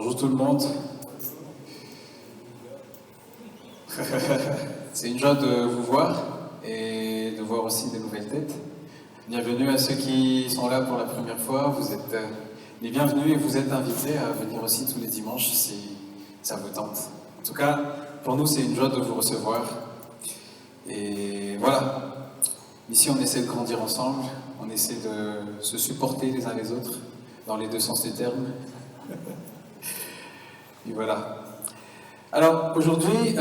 Bonjour tout le monde. C'est une joie de vous voir et de voir aussi des nouvelles têtes. Bienvenue à ceux qui sont là pour la première fois. Vous êtes les bienvenus et vous êtes invités à venir aussi tous les dimanches si ça vous tente. En tout cas, pour nous, c'est une joie de vous recevoir. Et voilà. Ici, on essaie de grandir ensemble. On essaie de se supporter les uns les autres, dans les deux sens du terme. Et voilà. Alors, aujourd'hui,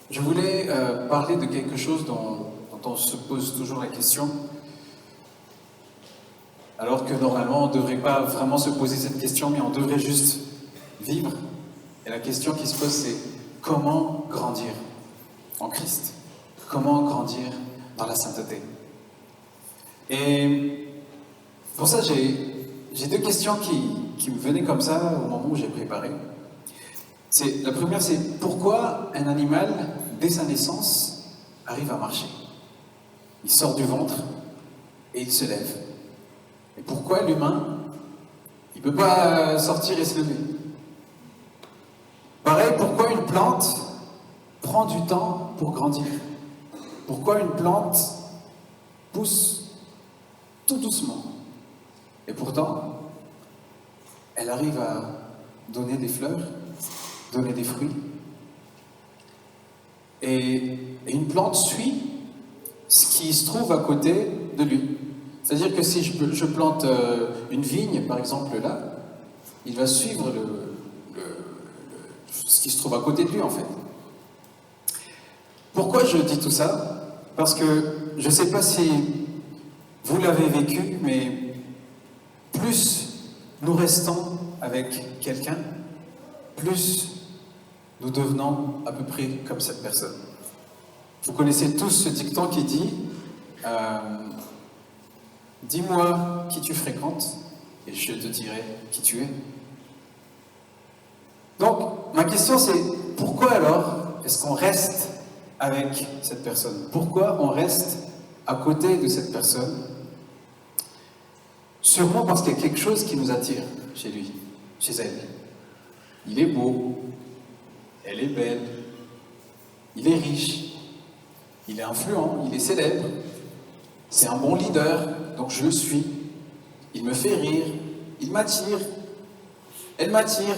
je voulais parler de quelque chose dont on se pose toujours la question, alors que normalement, on ne devrait pas vraiment se poser cette question, mais on devrait juste vivre. Et la question qui se pose, c'est comment grandir en Christ? Comment grandir dans la sainteté? Et pour ça, j'ai deux questions qui me venaient comme ça au moment où j'ai préparé. La première, c'est pourquoi un animal, dès sa naissance, arrive à marcher? Il sort du ventre et il se lève. Et pourquoi l'humain, il ne peut pas sortir et se lever? Pareil, pourquoi une plante prend du temps pour grandir? Pourquoi une plante pousse tout doucement? Et pourtant, elle arrive à donner des fleurs, donner des fruits. Et une plante suit ce qui se trouve à côté de lui. C'est-à-dire que si je plante une vigne, par exemple là, il va suivre ce qui se trouve à côté de lui, en fait. Pourquoi je dis tout ça? Parce que je ne sais pas si vous l'avez vécu, mais plus nous restons avec quelqu'un, plus nous devenons à peu près comme cette personne. Vous connaissez tous ce dicton qui dit « Dis-moi qui tu fréquentes et je te dirai qui tu es ». Donc, ma question c'est pourquoi alors est-ce qu'on reste avec cette personne? Pourquoi on reste à côté de cette personne? Sûrement parce qu'il y a quelque chose qui nous attire chez lui, chez elle. Il est beau, elle est belle, il est riche, il est influent, il est célèbre, c'est un bon leader, donc je le suis. Il me fait rire, il m'attire, elle m'attire.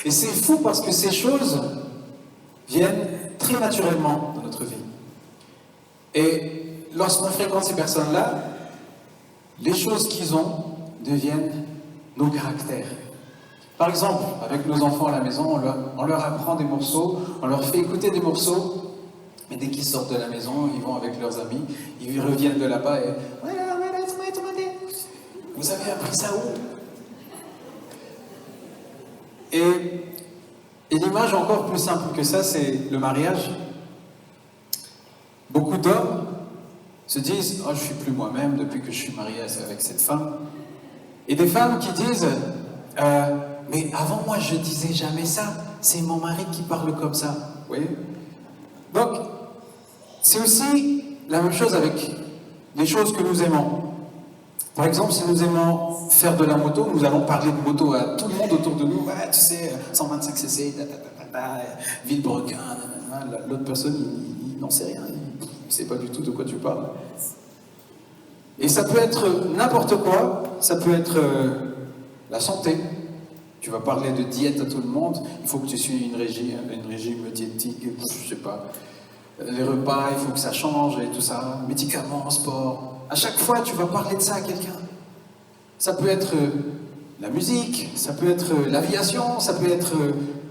Et c'est fou parce que ces choses viennent très naturellement dans notre vie. Et lorsqu'on fréquente ces personnes-là, les choses qu'ils ont deviennent nos caractères. Par exemple, avec nos enfants à la maison, on leur apprend des morceaux, on leur fait écouter des morceaux, et dès qu'ils sortent de la maison, ils vont avec leurs amis, ils reviennent de là-bas et « Vous avez appris ça où ?» Et l'image encore plus simple que ça, c'est le mariage. Beaucoup d'hommes se disent « Oh, je ne suis plus moi-même depuis que je suis marié avec cette femme. » Et des femmes qui disent « Mais avant moi, je ne disais jamais ça. C'est mon mari qui parle comme ça. » Vous voyez? Donc, c'est aussi la même chose avec les choses que nous aimons. Par exemple, si nous aimons faire de la moto, nous allons parler de moto à tout le monde autour de nous. Ouais, tu sais, 125 cc, Villebrequin, l'autre personne, il n'en sait rien. Il ne sait pas du tout de quoi tu parles. Et ça peut être n'importe quoi. Ça peut être la santé. Tu vas parler de diète à tout le monde. Il faut que tu suives une régime diététique, je sais pas. Les repas, il faut que ça change et tout ça. Médicaments, sport. À chaque fois, tu vas parler de ça à quelqu'un. Ça peut être la musique, ça peut être l'aviation, ça peut être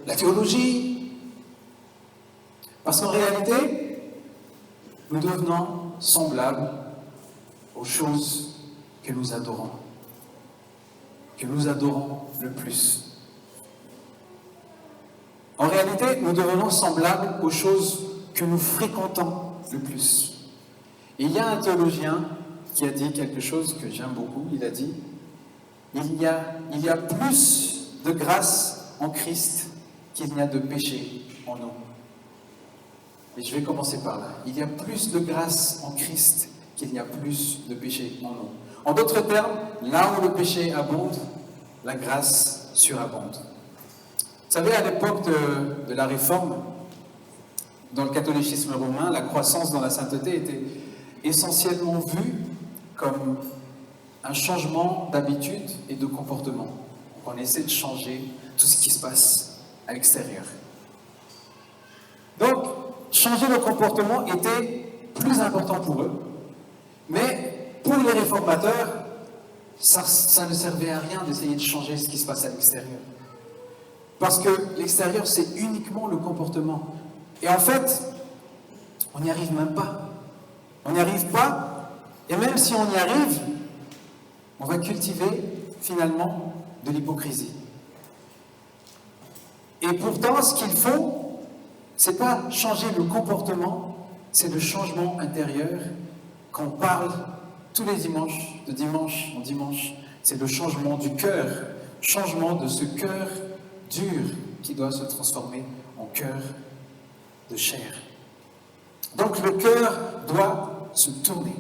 la théologie. Parce qu'en réalité, nous devenons semblables aux choses que nous adorons le plus. En réalité, nous devenons semblables aux choses que nous fréquentons le plus. Et il y a un théologien qui a dit quelque chose que j'aime beaucoup. Il a dit il y a plus de grâce en Christ qu'il n'y a de péché en nous. Et je vais commencer par là. Il y a plus de grâce en Christ qu'il n'y a plus de péché en nous. En d'autres termes, là où le péché abonde, la grâce surabonde. Vous savez, à l'époque de la Réforme, dans le catholicisme romain, la croissance dans la sainteté était essentiellement vue comme un changement d'habitude et de comportement. On essaie de changer tout ce qui se passe à l'extérieur. Donc, changer le comportement était plus important pour eux, mais pour les réformateurs, ça ne servait à rien d'essayer de changer ce qui se passe à l'extérieur. Parce que l'extérieur, c'est uniquement le comportement. Et en fait, on n'y arrive même pas. On n'y arrive pas, et même si on y arrive, on va cultiver finalement de l'hypocrisie. Et pourtant, ce qu'il faut, c'est pas changer le comportement, c'est le changement intérieur qu'on parle tous les dimanches, de dimanche en dimanche. C'est le changement du cœur, changement de ce cœur dur qui doit se transformer en cœur de chair. Donc le cœur doit se tourner,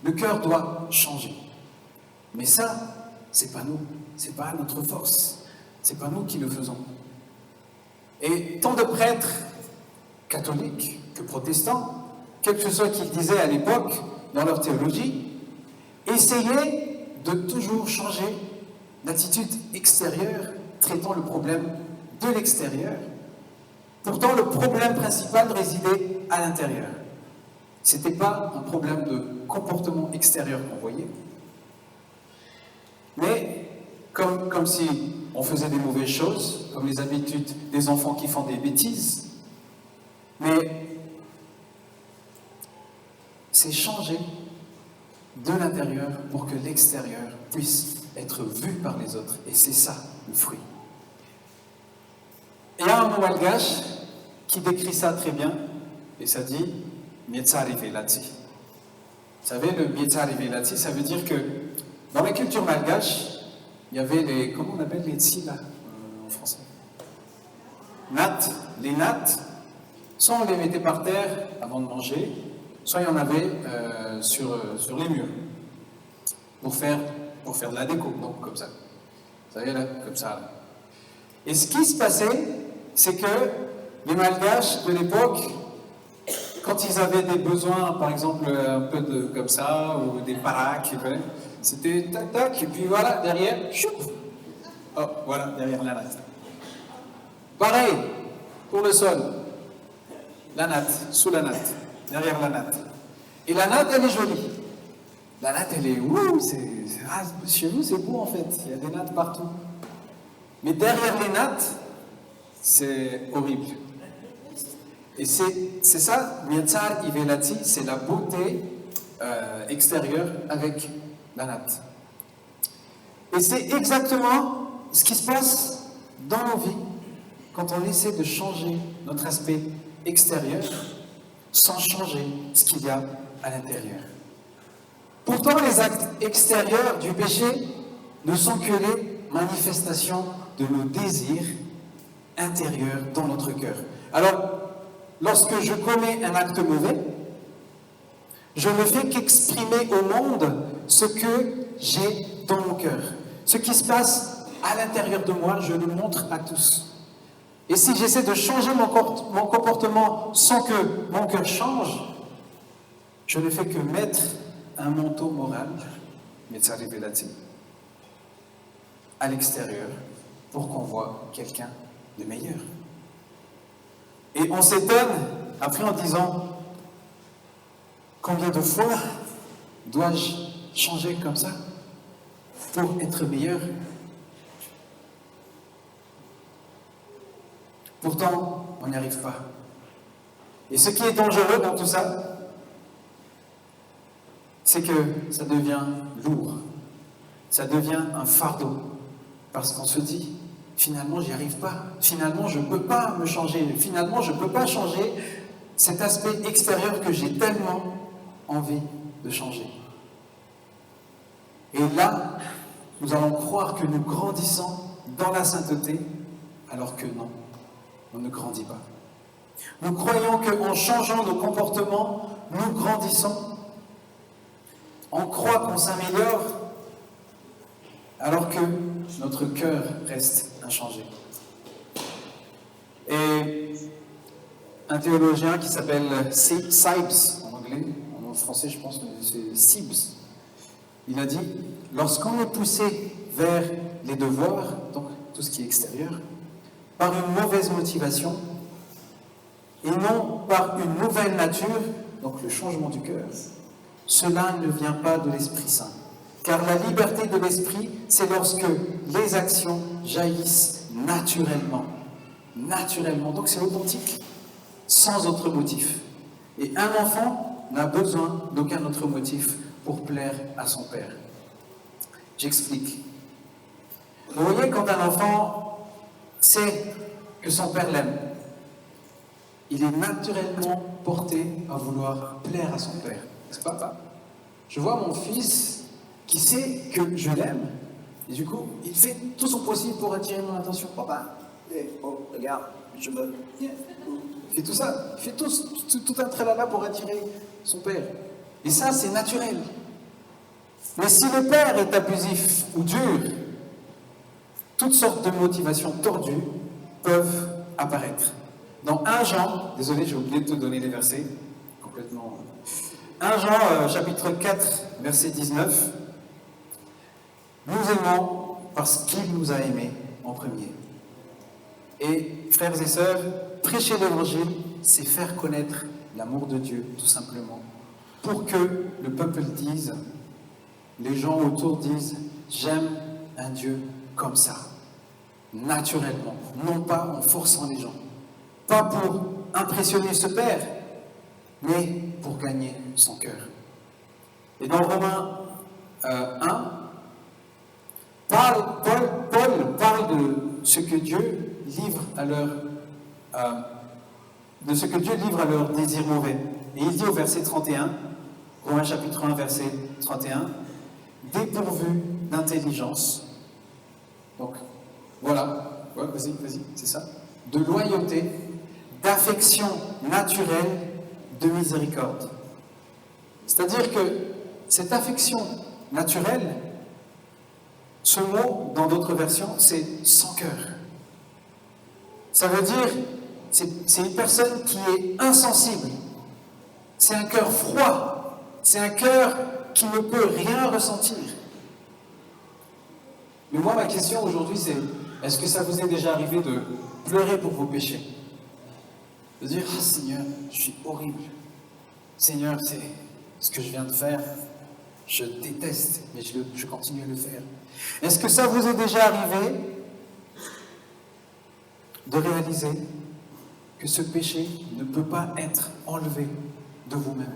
le cœur doit changer. Mais ça, c'est pas nous, c'est pas notre force, c'est pas nous qui le faisons. Et tant de prêtres catholiques que protestants, quel que soit qu'ils disaient à l'époque dans leur théologie, essayaient de toujours changer l'attitude extérieure traitant le problème de l'extérieur. Pourtant, le problème principal résidait à l'intérieur. Ce n'était pas un problème de comportement extérieur qu'on voyait, mais comme si on faisait des mauvaises choses, comme les habitudes des enfants qui font des bêtises. Mais c'est changer de l'intérieur pour que l'extérieur puisse être vu par les autres. Et c'est ça, le fruit. Il y a un mot malgache qui décrit ça très bien, et ça dit « Mietsa Rivelati ». Vous savez, le Mietsa Rivelati, ça veut dire que dans la culture malgache, il y avait les, comment on appelle les tsi là, en français? Nattes. Les nattes, soit on les mettait par terre avant de manger, soit il y en avait sur les murs, pour faire de la déco, donc comme ça. Vous savez là, comme ça. Là. Et ce qui se passait, c'est que les Malgaches de l'époque, quand ils avaient des besoins, par exemple un peu de comme ça, ou des paracs, c'était tac tac, et puis voilà, derrière, choup, oh, voilà, derrière la natte. Pareil, pour le sol, la natte, sous la natte, derrière la natte. Et la natte, elle est jolie. La natte, elle est, chez vous, c'est beau en fait, il y a des nattes partout. Mais derrière les nattes, c'est horrible. Et c'est ça, Mietsar Ivelati, c'est la beauté extérieure avec la natte. Et c'est exactement ce qui se passe dans nos vies quand on essaie de changer notre aspect extérieur sans changer ce qu'il y a à l'intérieur. Pourtant, les actes extérieurs du péché ne sont que les manifestations de nos désirs intérieurs dans notre cœur. Alors, lorsque je commets un acte mauvais, je ne fais qu'exprimer au monde ce que j'ai dans mon cœur. Ce qui se passe à l'intérieur de moi, je le montre à tous. Et si j'essaie de changer mon comportement sans que mon cœur change, je ne fais que mettre un manteau moral, à l'extérieur pour qu'on voit quelqu'un de meilleur. Et on s'étonne après en disant combien de fois dois-je changer comme ça pour être meilleur? Pourtant, on n'y arrive pas. Et ce qui est dangereux dans tout ça, c'est que ça devient lourd, ça devient un fardeau, parce qu'on se dit, finalement, j'y arrive pas, finalement, je ne peux pas me changer, finalement, je ne peux pas changer cet aspect extérieur que j'ai tellement envie de changer. Et là, nous allons croire que nous grandissons dans la sainteté, alors que non, on ne grandit pas. Nous croyons qu'en changeant nos comportements, nous grandissons. On croit qu'on s'améliore, alors que notre cœur reste inchangé. Et un théologien qui s'appelle Sibbes, en anglais, en français je pense que c'est Sibbes, il a dit, lorsqu'on est poussé vers les devoirs, donc tout ce qui est extérieur, par une mauvaise motivation, et non par une nouvelle nature, donc le changement du cœur, cela ne vient pas de l'Esprit Saint. Car la liberté de l'Esprit, c'est lorsque les actions jaillissent naturellement. Naturellement, donc c'est authentique, sans autre motif. Et un enfant n'a besoin d'aucun autre motif pour plaire à son père. J'explique. Vous voyez, quand un enfant sait que son père l'aime, il est naturellement porté à vouloir plaire à son père. N'est-ce pas, papa? Je vois mon fils qui sait que je l'aime, et du coup, il fait tout son possible pour attirer mon attention. Papa, oh, regarde, je veux. Il fait tout ça, il fait tout un tralala pour attirer son père. Et ça, c'est naturel. Mais si le père est abusif ou dur, toutes sortes de motivations tordues peuvent apparaître. Dans 1 Jean, désolé, j'ai oublié de te donner les versets, complètement. 1 Jean, chapitre 4, verset 19. Nous aimons parce qu'il nous a aimés en premier. Et frères et sœurs, prêcher l'évangile, c'est faire connaître l'amour de Dieu, tout simplement, pour que le peuple dise, les gens autour disent, j'aime un Dieu comme ça, naturellement, non pas en forçant les gens. Pas pour impressionner ce Père, mais pour gagner son cœur. Et dans Romains 1, Paul parle de ce que Dieu livre à leur désir mauvais. Et il dit au verset 31, Romains chapitre 1, verset 31, dépourvu d'intelligence. Donc, voilà, ouais, vas-y, c'est ça. De loyauté, d'affection naturelle, de miséricorde. C'est-à-dire que cette affection naturelle, ce mot, dans d'autres versions, c'est sans cœur. Ça veut dire, c'est une personne qui est insensible. C'est un cœur froid. C'est un cœur qui ne peut rien ressentir. Mais moi, ma question aujourd'hui, c'est, est-ce que ça vous est déjà arrivé de pleurer pour vos péchés? De dire, ah Seigneur, je suis horrible. Seigneur, c'est ce que je viens de faire. Je déteste, mais je continue à le faire. Est-ce que ça vous est déjà arrivé de réaliser que ce péché ne peut pas être enlevé de vous-même?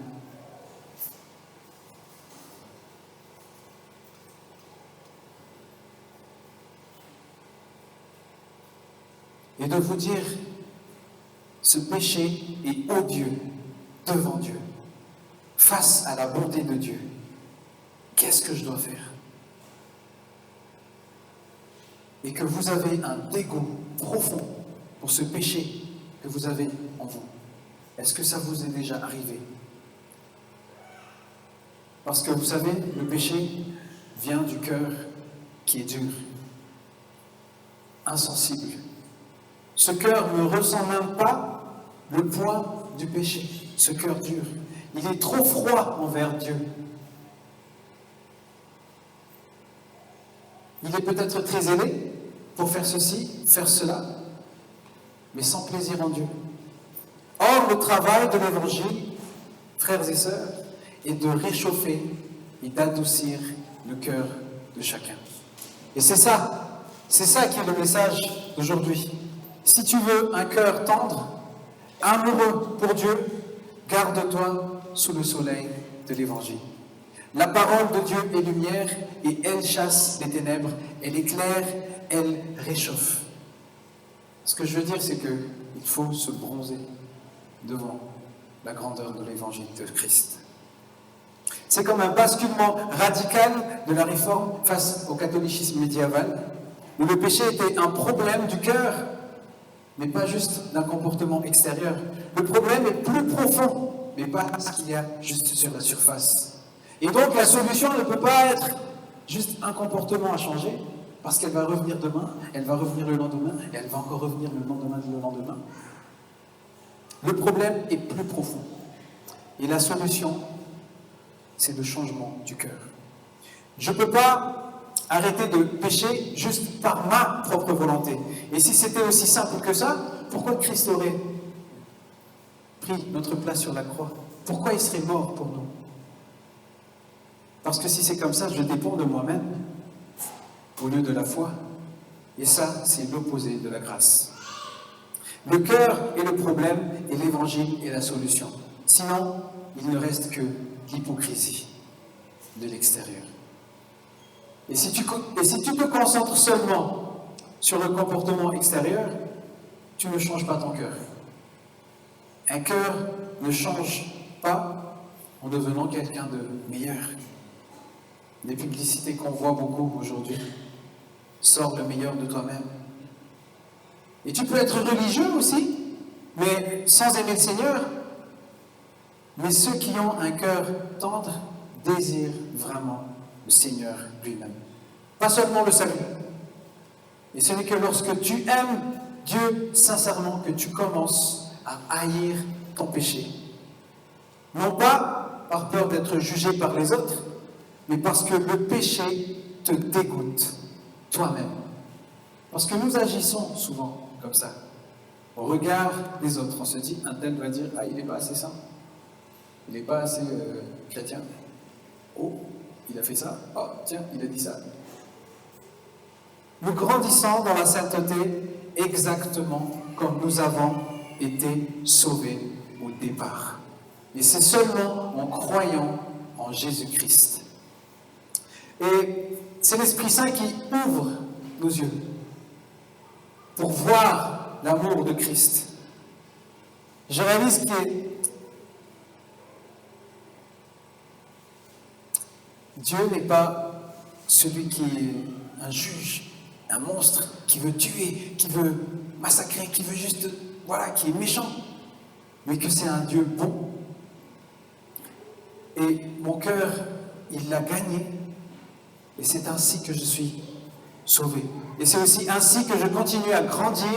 Et de vous dire, ce péché est odieux devant Dieu, face à la bonté de Dieu. Qu'est-ce que je dois faire? Et que vous avez un dégoût profond pour ce péché que vous avez en vous. Est-ce que ça vous est déjà arrivé? Parce que vous savez, le péché vient du cœur qui est dur, insensible. Ce cœur ne ressent même pas le poids du péché, ce cœur dur. Il est trop froid envers Dieu. Il est peut-être très zélé pour faire ceci, faire cela, mais sans plaisir en Dieu. Or, le travail de l'Évangile, frères et sœurs, est de réchauffer et d'adoucir le cœur de chacun. Et c'est ça qui est le message d'aujourd'hui. Si tu veux un cœur tendre, amoureux pour Dieu, garde-toi sous le soleil de l'Évangile. La parole de Dieu est lumière et elle chasse les ténèbres, elle éclaire, elle réchauffe. Ce que je veux dire, c'est qu'il faut se bronzer devant la grandeur de l'Évangile de Christ. C'est comme un basculement radical de la réforme face au catholicisme médiéval, où le péché était un problème du cœur, mais pas juste d'un comportement extérieur. Le problème est plus profond, mais pas ce qu'il y a juste sur la surface. Et donc la solution ne peut pas être juste un comportement à changer, Parce qu'elle va revenir demain, elle va revenir le lendemain, et elle va encore revenir le lendemain du lendemain. Le problème est plus profond. Et la solution, c'est le changement du cœur. Je ne peux pas arrêter de pécher juste par ma propre volonté. Et si c'était aussi simple que ça, pourquoi Christ aurait pris notre place sur la croix? Pourquoi il serait mort pour nous? Parce que si c'est comme ça, je dépends de moi-même au lieu de la foi. Et ça, c'est l'opposé de la grâce. Le cœur est le problème et l'évangile est la solution. Sinon, il ne reste que l'hypocrisie de l'extérieur. Et si tu te concentres seulement sur le comportement extérieur, tu ne changes pas ton cœur. Un cœur ne change pas en devenant quelqu'un de meilleur. Les publicités qu'on voit beaucoup aujourd'hui sortent le meilleur de toi-même. Et tu peux être religieux aussi, mais sans aimer le Seigneur. Mais ceux qui ont un cœur tendre désirent vraiment le Seigneur lui-même. Pas seulement le salut. Et ce n'est que lorsque tu aimes Dieu sincèrement que tu commences à haïr ton péché. Non pas par peur d'être jugé par les autres, mais parce que le péché te dégoûte toi-même. Parce que nous agissons souvent comme ça. Au regard des autres, on se dit, un tel va dire, ah, il n'est pas assez saint, il n'est pas assez chrétien. Oh, il a fait ça, oh, tiens, il a dit ça. Nous grandissons dans la sainteté exactement comme nous avons été sauvés au départ. Et c'est seulement en croyant en Jésus-Christ. Et c'est l'Esprit Saint qui ouvre nos yeux pour voir l'amour de Christ. Je réalise que Dieu n'est pas celui qui est un juge, un monstre, qui veut tuer, qui veut massacrer, qui veut juste, voilà, qui est méchant, mais que c'est un Dieu bon. Et mon cœur, il l'a gagné, et c'est ainsi que je suis sauvé. Et c'est aussi ainsi que je continue à grandir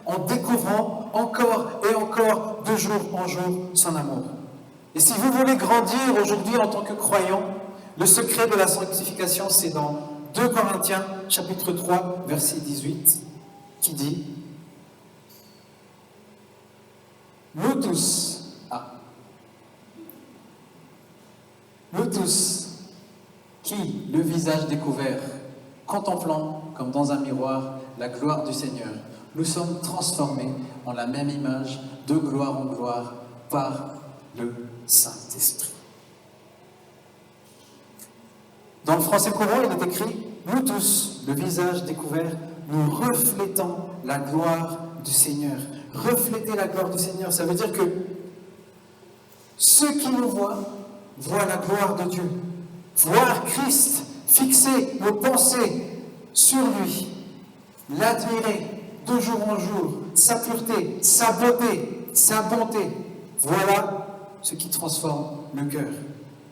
en découvrant encore et encore, de jour en jour, son amour. Et si vous voulez grandir aujourd'hui en tant que croyant, le secret de la sanctification, c'est dans 2 Corinthiens, chapitre 3, verset 18, qui dit « Nous tous, qui, le visage découvert, contemplant comme dans un miroir la gloire du Seigneur, nous sommes transformés en la même image, de gloire en gloire, par le Saint-Esprit. » Dans le français courant, il est écrit « Nous tous, le visage découvert, nous reflétons la gloire du Seigneur. » Refléter la gloire du Seigneur, ça veut dire que ceux qui nous voient la gloire de Dieu. Voir Christ, fixer nos pensées sur lui, l'admirer de jour en jour, sa pureté, sa beauté, sa bonté. Voilà ce qui transforme le cœur.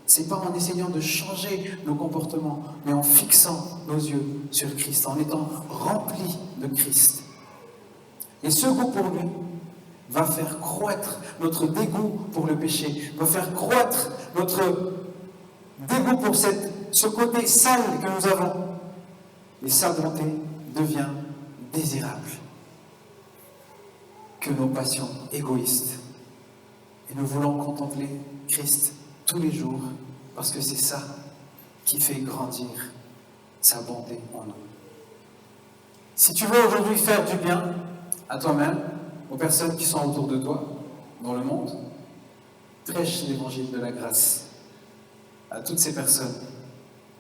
Ce n'est pas en essayant de changer nos comportements, mais en fixant nos yeux sur Christ, en étant remplis de Christ. Et ce goût pour lui va faire croître notre dégoût pour le péché, va faire croître notre dégoût pour ce côté sale que nous avons. Et sa bonté devient désirable que nos passions égoïstes. Et nous voulons contempler Christ tous les jours, parce que c'est ça qui fait grandir sa bonté en nous. Si tu veux aujourd'hui faire du bien à toi-même, aux personnes qui sont autour de toi, dans le monde, prêche l'évangile de la grâce à toutes ces personnes,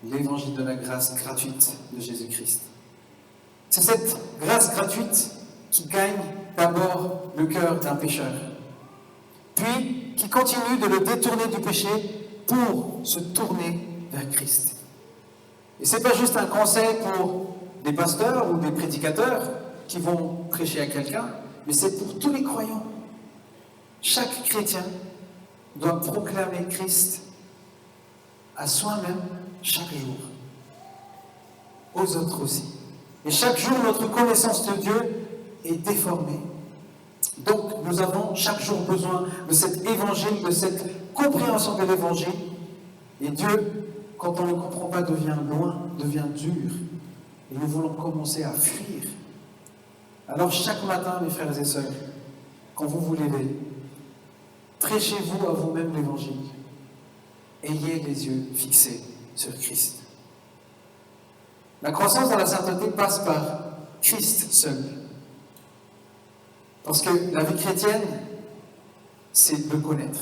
l'évangile de la grâce gratuite de Jésus-Christ. C'est cette grâce gratuite qui gagne d'abord le cœur d'un pécheur, puis qui continue de le détourner du péché pour se tourner vers Christ. Et ce n'est pas juste un conseil pour des pasteurs ou des prédicateurs qui vont prêcher à quelqu'un, mais c'est pour tous les croyants. Chaque chrétien doit proclamer Christ à soi-même chaque jour, aux autres aussi. Et chaque jour, notre connaissance de Dieu est déformée. Donc, nous avons chaque jour besoin de cet évangile, de cette compréhension de l'évangile. Et Dieu, quand on ne le comprend pas, devient loin, devient dur. Et nous voulons commencer à fuir. Alors, chaque matin, mes frères et sœurs, quand vous vous levez, prêchez-vous à vous-même l'évangile. Ayez les yeux fixés sur Christ. La croissance dans la sainteté passe par Christ seul. Parce que la vie chrétienne, c'est de le connaître.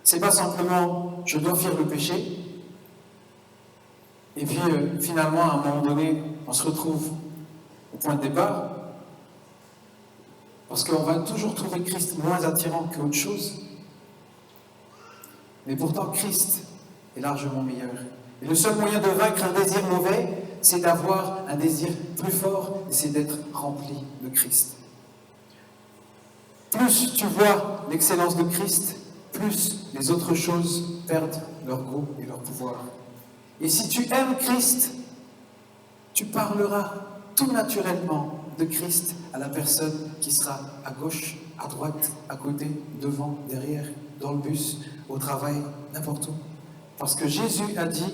C'est pas simplement je dois fuir le péché, et puis finalement, à un moment donné, on se retrouve au point de départ, parce qu'on va toujours trouver Christ moins attirant qu'autre chose. Mais pourtant, Christ est largement meilleur. Et le seul moyen de vaincre un désir mauvais, c'est d'avoir un désir plus fort, et c'est d'être rempli de Christ. Plus tu vois l'excellence de Christ, plus les autres choses perdent leur goût et leur pouvoir. Et si tu aimes Christ, tu parleras tout naturellement de Christ à la personne qui sera à gauche, à droite, à côté, devant, derrière, dans le bus, au travail, n'importe où. Parce que Jésus a dit,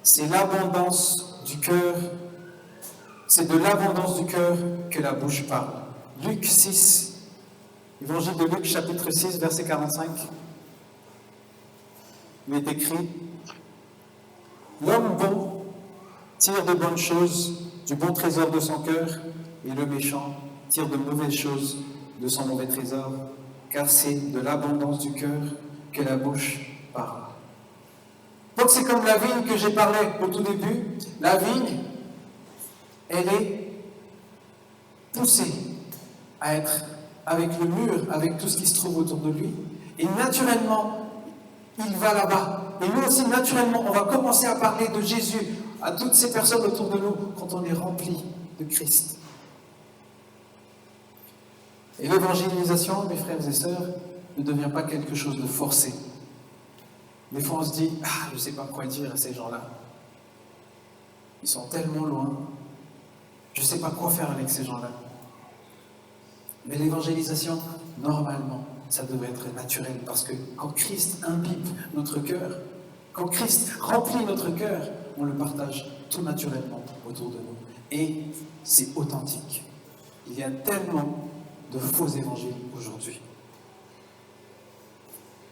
c'est l'abondance du cœur, c'est de l'abondance du cœur que la bouche parle. Luc 6, Évangile de Luc, chapitre 6, verset 45, il est écrit, l'homme bon tire de bonnes choses du bon trésor de son cœur, et le méchant tire de mauvaises choses de son mauvais trésor, car c'est de l'abondance du cœur que la bouche parle. Donc c'est comme la vigne que j'ai parlé au tout début. La vigne, elle est poussée à être avec le mur, avec tout ce qui se trouve autour de lui. Et naturellement, il va là-bas. Et nous aussi, naturellement, on va commencer à parler de Jésus à toutes ces personnes autour de nous quand on est rempli de Christ. Et l'évangélisation, mes frères et sœurs, ne devient pas quelque chose de forcé. Des fois, on se dit, je ne sais pas quoi dire à ces gens-là. Ils sont tellement loin. Je ne sais pas quoi faire avec ces gens-là. Mais l'évangélisation, normalement, ça devrait être naturel. Parce que quand Christ imbibe notre cœur, quand Christ remplit notre cœur, on le partage tout naturellement autour de nous. Et c'est authentique. Il y a tellement de faux évangiles aujourd'hui.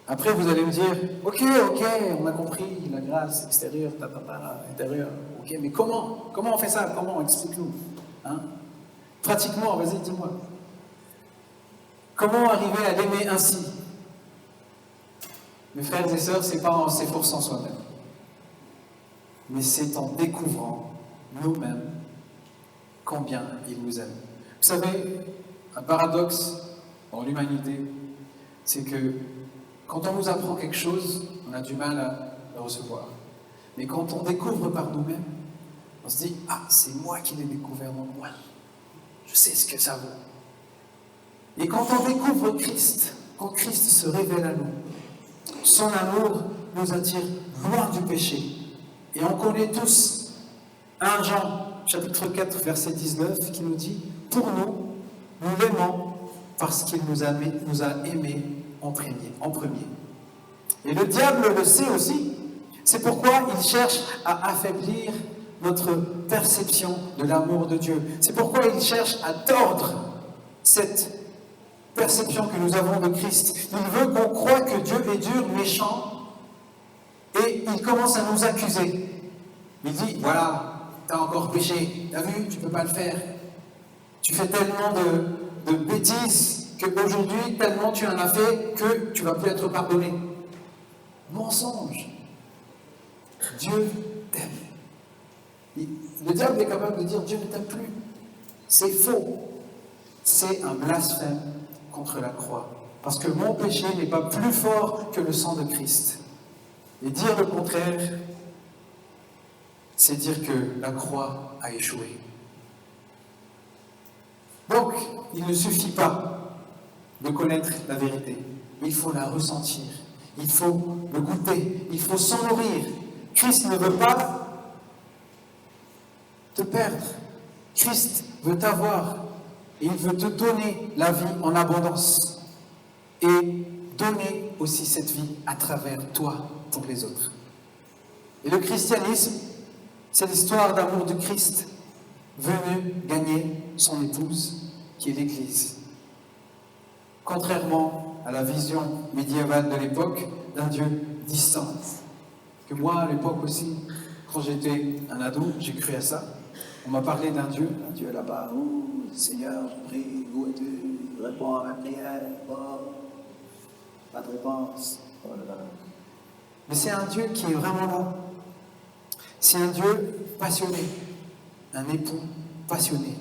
Après, vous allez me dire, ok, on a compris, la grâce extérieure, intérieure, ok, mais comment on fait ça? Comment? Explique-nous. Pratiquement, vas-y, dis-moi. Comment arriver à l'aimer ainsi? Mes frères et sœurs, c'est pas en s'efforçant soi-même, mais c'est en découvrant nous-mêmes combien il nous aime. Vous savez, un paradoxe dans l'humanité, c'est que quand on nous apprend quelque chose, on a du mal à le recevoir. Mais quand on découvre par nous-mêmes, on se dit, c'est moi qui l'ai découvert en moi. Je sais ce que ça vaut. Et quand on découvre Christ, quand Christ se révèle à nous, son amour nous attire loin du péché. Et on connaît tous 1 Jean, chapitre 4, verset 19, qui nous dit, pour nous, nous l'aimons parce qu'il nous a aimés en premier. Et le diable le sait aussi. C'est pourquoi il cherche à affaiblir notre perception de l'amour de Dieu. C'est pourquoi il cherche à tordre cette perception que nous avons de Christ. Il veut qu'on croie que Dieu est dur, méchant, et il commence à nous accuser. Il dit, voilà, t'as encore péché, t'as vu, tu ne peux pas le faire. Tu fais tellement de bêtises qu'aujourd'hui, tellement tu en as fait que tu ne vas plus être pardonné. Mensonge. Dieu t'aime. Le diable est capable de dire Dieu ne t'aime plus. C'est faux. C'est un blasphème contre la croix. Parce que mon péché n'est pas plus fort que le sang de Christ. Et dire le contraire, c'est dire que la croix a échoué. Donc, il ne suffit pas de connaître la vérité. Il faut la ressentir. Il faut le goûter. Il faut s'en nourrir. Christ ne veut pas te perdre. Christ veut t'avoir et il veut te donner la vie en abondance et donner aussi cette vie à travers toi pour les autres. Et le christianisme, c'est l'histoire d'amour de Christ venu gagner son épouse, qui est l'Église. Contrairement à la vision médiévale de l'époque d'un Dieu distant, que moi, à l'époque aussi, quand j'étais un ado, j'ai cru à ça. On m'a parlé d'un Dieu là-bas. Oh, Seigneur, je prie, où es-tu? Réponds à ma prière. Oh, pas de réponse. Oh là là. Mais c'est un Dieu qui est vraiment là. C'est un Dieu passionné, un époux passionné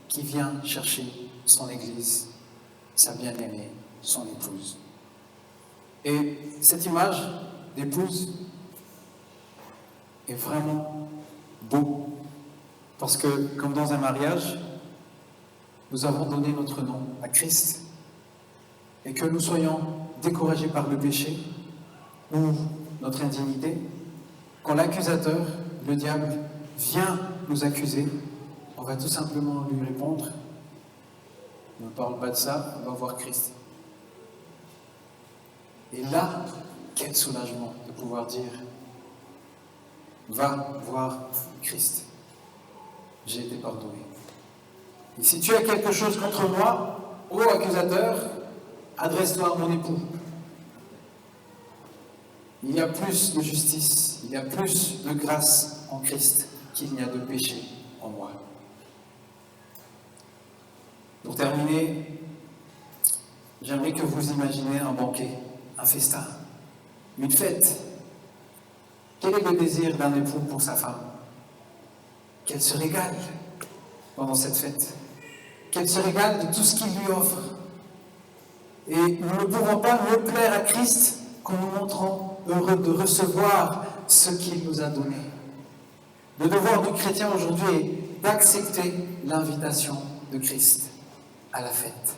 qui vient chercher son Église, sa bien-aimée, son épouse. Et cette image d'épouse est vraiment beau, parce que, comme dans un mariage, nous avons donné notre nom à Christ, et que nous soyons découragés par le péché ou notre indignité, quand l'accusateur, le diable, vient nous accuser, on va tout simplement lui répondre: ne parle pas de ça, on va voir Christ. Et là, quel soulagement de pouvoir dire: va voir Christ, j'ai été pardonné. Et si tu as quelque chose contre moi, ô accusateur, adresse-toi à mon époux. Il y a plus de justice, il y a plus de grâce en Christ qu'il n'y a de péché en moi. Pour terminer, j'aimerais que vous imaginez un banquet, un festin, une fête. Quel est le désir d'un époux pour sa femme? Qu'elle se régale pendant cette fête, qu'elle se régale de tout ce qu'il lui offre. Et nous ne pouvons pas mieux plaire à Christ qu'en nous montrant heureux de recevoir ce qu'il nous a donné. Le devoir du chrétien aujourd'hui est d'accepter l'invitation de Christ à la fête.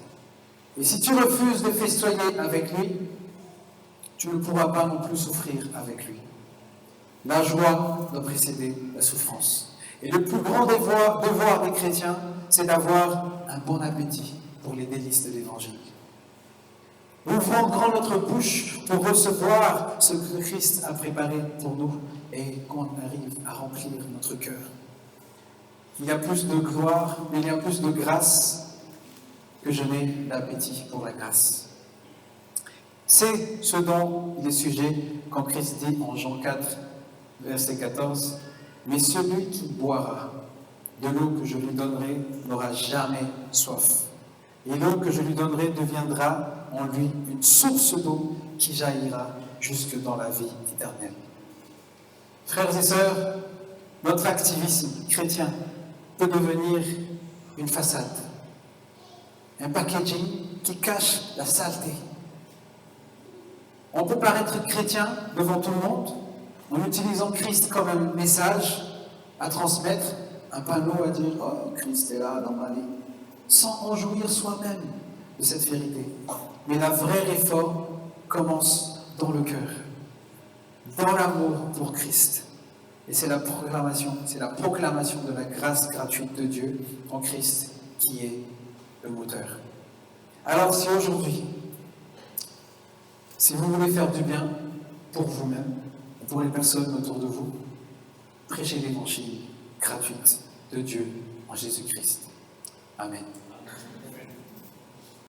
Et si tu refuses de festoyer avec lui, tu ne pourras pas non plus souffrir avec lui. La joie doit précéder la souffrance. Et le plus grand devoir des chrétiens, c'est d'avoir un bon appétit pour les délices de l'Évangile. Ouvrons grand notre bouche pour recevoir ce que Christ a préparé pour nous et qu'on arrive à remplir notre cœur. Il y a plus de gloire, mais il y a plus de grâce que je n'ai d'appétit pour la grâce. C'est ce dont il est sujet quand Christ dit en Jean 4, verset 14, « Mais celui qui boira de l'eau que je lui donnerai n'aura jamais soif. Et l'eau que je lui donnerai deviendra en lui une source d'eau qui jaillira jusque dans la vie éternelle. » Frères et sœurs, notre activisme chrétien peut devenir une façade, un packaging qui cache la saleté. On peut paraître chrétien devant tout le monde en utilisant Christ comme un message à transmettre, un panneau à dire « Oh, Christ est là dans ma vie », sans en jouir soi-même de cette vérité. Mais la vraie réforme commence dans le cœur, dans l'amour pour Christ. Et c'est la proclamation de la grâce gratuite de Dieu en Christ qui est le moteur. Alors si aujourd'hui, si vous voulez faire du bien pour vous-même, pour les personnes autour de vous, prêchez l'évangile gratuite de Dieu en Jésus-Christ. Amen.